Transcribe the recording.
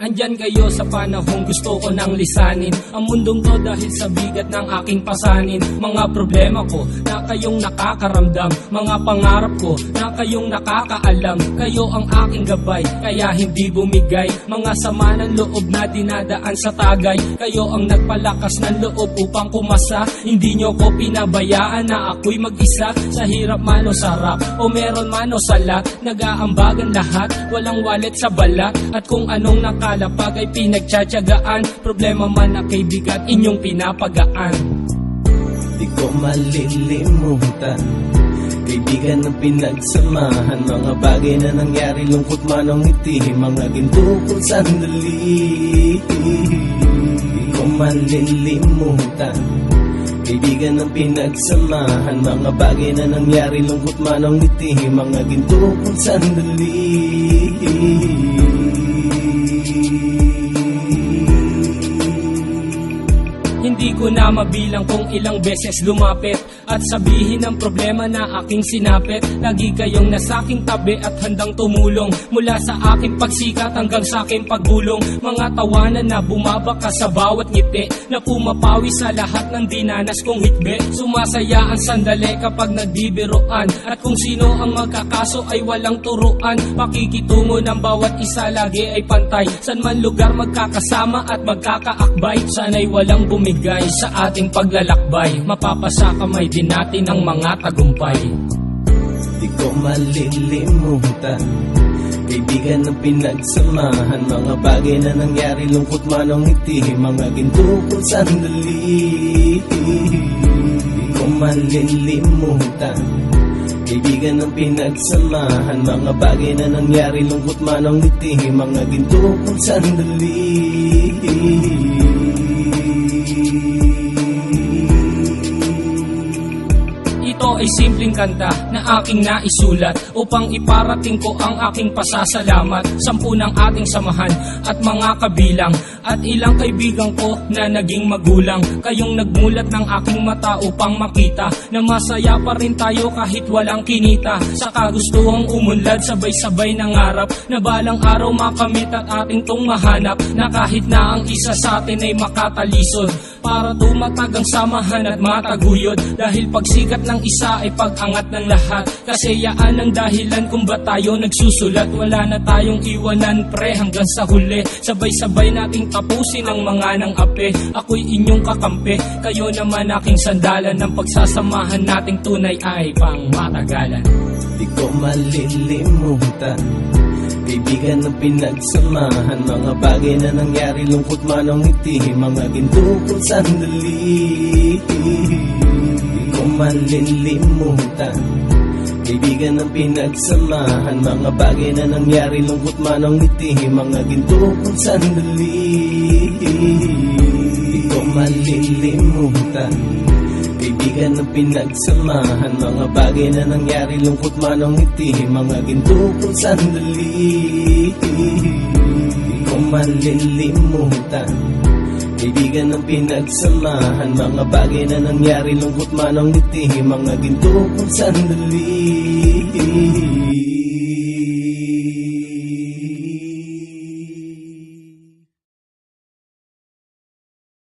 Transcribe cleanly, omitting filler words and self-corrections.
Andyan kayo sa panahong gusto ko nang lisanin ang mundong to dahil sa bigat ng aking pasanin. Mga problema ko na kayong nakakaramdam, mga pangarap ko na kayong nakakaalam. Kayo ang aking gabay, kaya hindi bumigay. Mga sama ng loob na dinadaan sa tagay, kayo ang nagpalakas ng loob upang kumasa. Hindi nyo ko pinabayaan na ako'y mag-isa. Sa hirap man o sarap, o meron man o salat, nag-aambagan lahat, walang wallet sa balat. At kung anong nakalapag ay pinagtsatsagaan, problema man na kaibigan, inyong pinapagaan. Di ko malilimutan, kaibigan ng pinagsamahan, mga bagay na nangyari, lungkot man ang ngiti, mga ginto kong sandali. Di ko malilimutan, kaibigan ng pinagsamahan, mga bagay na nangyari, lungkot man ang ngiti, mga ginto kong sandali. Hindi ko na mabilang kung ilang beses lumapit at sabihin ang problema na aking sinapit. Lagi kayong nasa aking tabi at handang tumulong, mula sa aking pagsikat hanggang sa aking paggulong. Mga tawanan na bumabaka sa bawat ngiti, na pumapawi sa lahat ng dinanas kong hitbe. Sumasaya ang sandali kapag nagbibiroan, at kung sino ang magkakaso ay walang turuan. Pakikitungo ng bawat isa lagi ay pantay, san man lugar magkakasama at magkakaakbay. Sana'y walang bumigay sa ating paglalakbay, mapapasa kamay din natin ang mga tagumpay. Di ko malilimutan, kaibigan ng pinagsamahan, mga bagay na nangyari, lungkot man ang ngiti, mga ginto kong sandali. Di ko malilimutan, kaibigan ng pinagsamahan, mga bagay na nangyari, lungkot man ang ngiti, mga ginto kong sandali. Ito ay simpleng kanta na aking naisulat upang iparating ko ang aking pasasalamat. 10 ng ating samahan at mga kabilang, at ilang kaibigan ko na naging magulang. Kayong nagmulat ng aking mata upang makita na masaya pa rin tayo kahit walang kinita. Sa kagustuhang umunlad, sabay-sabay nangarap na balang araw makamit at ating tong mahanap, na kahit na ang isa sa atin ay makatalisod, para tumatag ang samahan at mataguyod. Dahil pagsikat ng isa ay pag-angat ng lahat, kasayaan ang dahilan kung ba tayo nagsusulat. Wala na tayong iwanan pre hanggang sa huli, sabay-sabay nating tapusin ang mga nang ape. Ako'y inyong kakampi, kayo naman aking sandalan, ng pagsasamahan nating tunay ay pang matagalan. Di ko malilimutan, kaibigan ng pinagsamahan, mga bagay na nangyari, lungkot man ang ngiti, mga ginto kong sandali. Di ko malilimutan, kaibigan ng pinagsamahan, mga bagay na nangyari, lungkot man ang ngiti, mga ginto kong sandali. Di ko malilimutan, kaibigan ng pinagsamahan, mga bagay na nangyari, lungkot man ang ngiti, mga ginto kong sandali. Di ko malilimutan, kaibigan ng pinagsamahan, mga bagay na nangyari, lungkot man ang ngiti, mga ginto kong sandali.